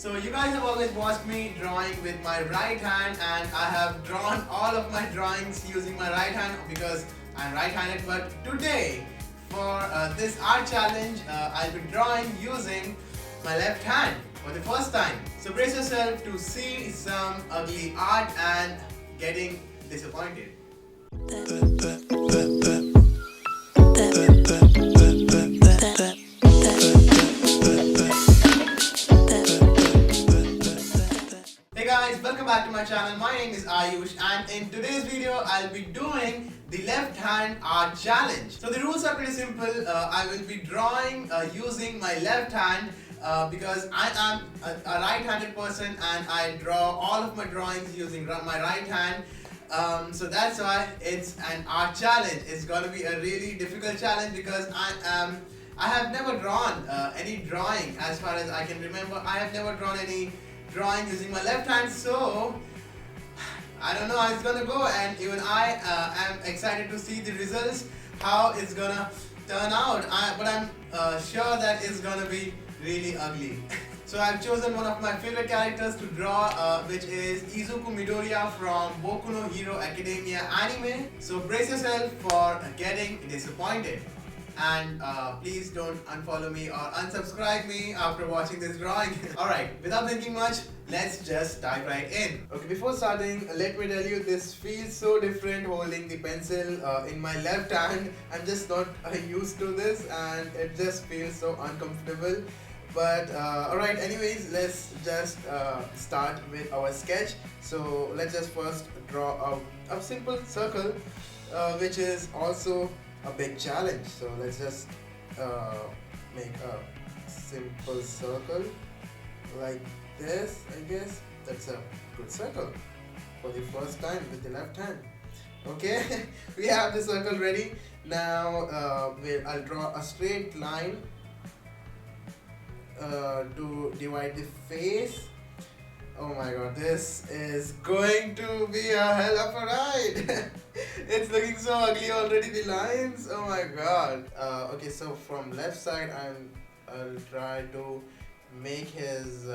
So you guys have always watched me drawing with my right hand, and I have drawn all of my drawings using my right hand because I'm right-handed. But today, for this art challenge, I'll be drawing using my left hand for the first time. So brace yourself to see some ugly art and getting disappointed. Hey guys, welcome back to my channel. My name is Aayush, and in today's video I'll be doing the left hand art challenge. So the rules are pretty simple. I will be drawing using my left hand because I am a right-handed person and I draw all of my drawings using my right hand. So that's why it's an art challenge. It's gonna be a really difficult challenge because I have never drawn any drawing as far as I can remember. I have never drawn any drawing using my left hand, so I don't know how it's gonna go, and even I am excited to see the results, how it's gonna turn out. But I'm sure that it's gonna be really ugly. So I've chosen one of my favorite characters to draw, which is Izuku Midoriya from Boku no Hero Academia anime. So brace yourself for getting disappointed. And please don't unfollow me or unsubscribe me after watching this drawing. Alright, without thinking much, let's just dive right in. Okay, before starting, let me tell you, this feels so different holding the pencil in my left hand. I'm just not used to this and it just feels so uncomfortable. But alright, anyways, let's just start with our sketch. So let's just first draw a simple circle, which is also a big challenge. So let's just make a simple circle like this. I guess that's a good circle for the first time with the left hand. Okay, we have the circle ready. Now I'll draw a straight line to divide the face. Oh my god, this is going to be a hell of a ride. It's looking so ugly already, the lines. Oh my god. Okay, so from left side I'll try to make his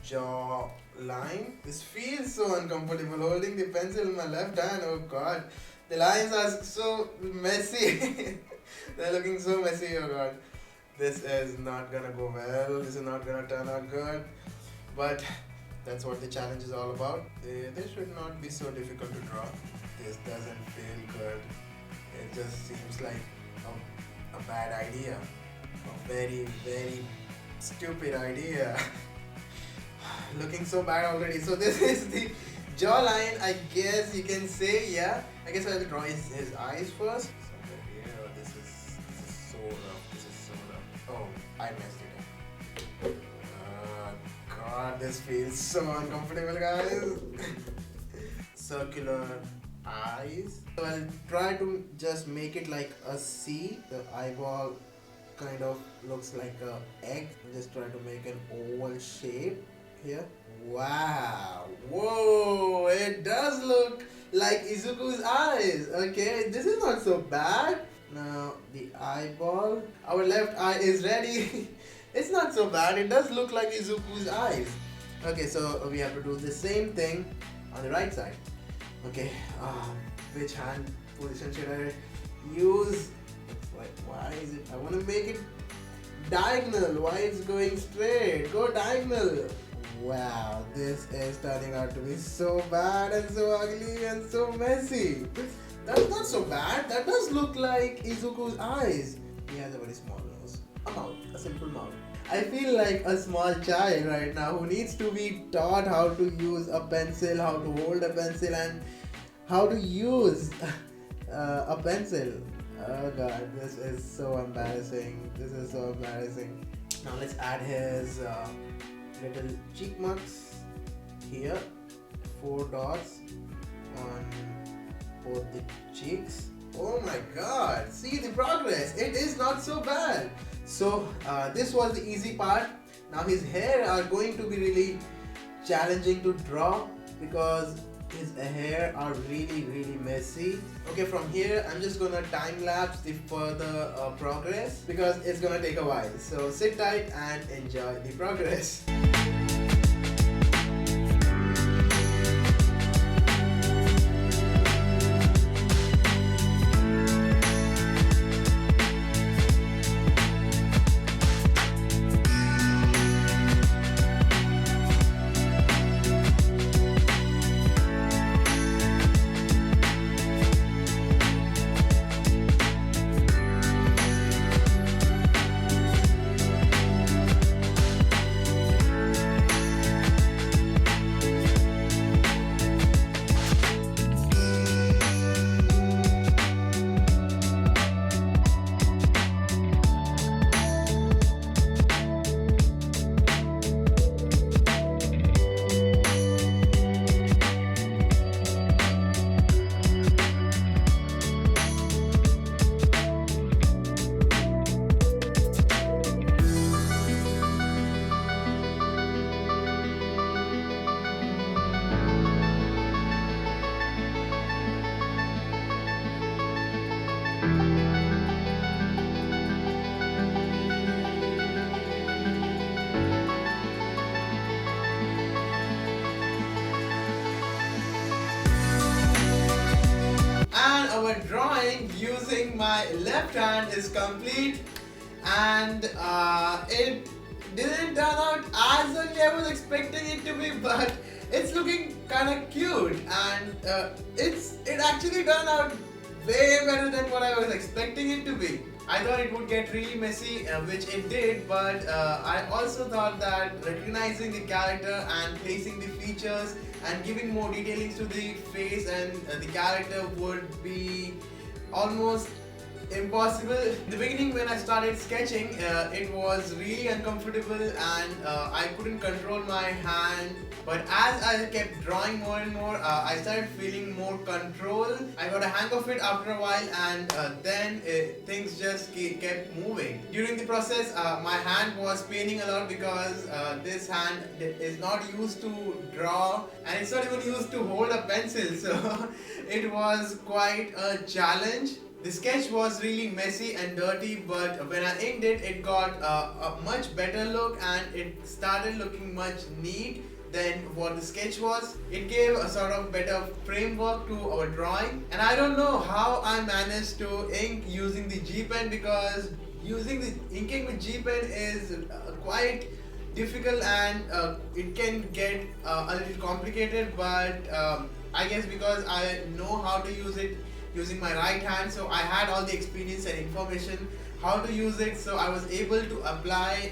jaw line. This feels so uncomfortable holding the pencil in my left hand. Oh god, the lines are so messy. They're looking so messy. Oh god, this is not gonna go well. This is not gonna turn out good. But that's what the challenge is all about. They should not be so difficult to draw. This doesn't feel good. It just seems like a bad idea. A very, very stupid idea. Looking so bad already. So this is the jawline, I guess you can say. Yeah, I guess I'll draw his eyes first. Somewhere here. This is so rough. This is so rough. Oh, I messed it up. God, this feels so uncomfortable, guys. Circular eyes. So I'll try to just make it like a C. The eyeball kind of looks like an egg. Just try to make an oval shape here. Wow. Whoa, it does look like Izuku's eyes. Okay, this is not so bad. Now the eyeball. Our left eye is ready. It's not so bad. It does look like Izuku's eyes. Okay, so we have to do the same thing on the right side. Okay, which hand position should I use? Why is it? I want to make it diagonal. Why it's going straight? Go diagonal. Wow, this is turning out to be so bad and so ugly and so messy. That's not so bad. That does look like Izuku's eyes. He has a very small nose. A mouth, a simple mouth. I feel like a small child right now who needs to be taught how to use a pencil, how to hold a pencil, and how to use a pencil. Oh god, this is so embarrassing. This is so embarrassing. Now let's add his little cheek marks here. 4 dots on both the cheeks. Oh my god, see the progress. It is not so bad. So this was the easy part. Now his hair are going to be really challenging to draw because his hair are really messy. Okay, from here I'm just gonna time lapse the further progress because it's gonna take a while. So sit tight and enjoy the progress. And our drawing using my left hand is complete, and it didn't turn out as only I was expecting it to be, but it's looking kind of cute, and it actually turned out way better than what I was expecting it to be. I thought it would get really messy, which it did, but I also thought that recognizing the character and placing the features and giving more detailings to the face and the character would be almost impossible. In the beginning when I started sketching, it was really uncomfortable and I couldn't control my hand, but as I kept drawing more and more, I started feeling more control. I got a hang of it after a while, and then things just kept moving. During the process, my hand was paining a lot because this hand is not used to draw, and it's not even used to hold a pencil, so it was quite a challenge. The sketch was really messy and dirty, but when I inked it, it got a much better look and it started looking much neat than what the sketch was. It gave a sort of better framework to our drawing, and I don't know how I managed to ink using the G pen, because inking with G pen is quite difficult and it can get a little complicated, but I guess because I know how to use it using my right hand, so I had all the experience and information how to use it, so I was able to apply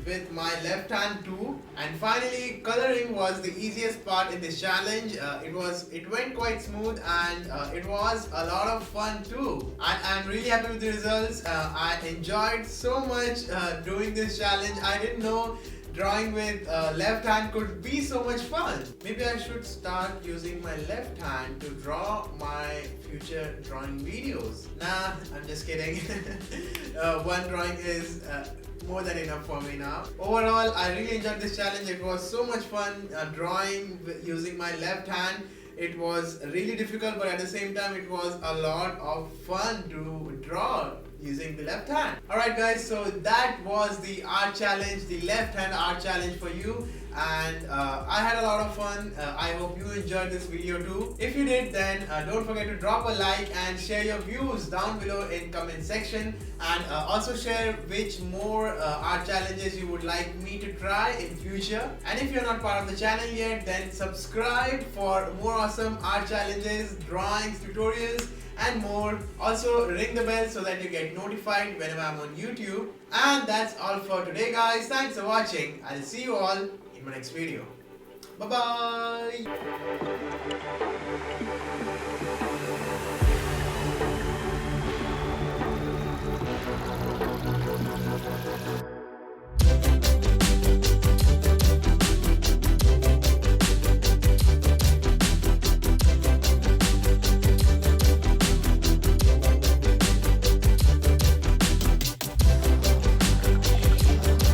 with my left hand too. And finally, coloring was the easiest part in this challenge. It went quite smooth, and it was a lot of fun too. I'm really happy with the results. I enjoyed so much doing this challenge. I didn't know drawing with left hand could be so much fun. Maybe I should start using my left hand to draw my future drawing videos. Nah, I'm just kidding. One drawing is more than enough for me now. Overall, I really enjoyed this challenge. It was so much fun drawing using my left hand. It was really difficult, but at the same time it was a lot of fun to draw using the left hand. Alright guys, so that was the art challenge, the left hand art challenge for you, and I had a lot of fun. I hope you enjoyed this video too. If you did, then don't forget to drop a like and share your views down below in comment section, and also share which more art challenges you would like me to try in future. And if you're not part of the channel yet, then subscribe for more awesome art challenges, drawings, tutorials and more. Also ring the bell so that you get notified whenever I'm on YouTube. And that's all for today guys. Thanks for watching. I'll see you all in my next video. Bye bye.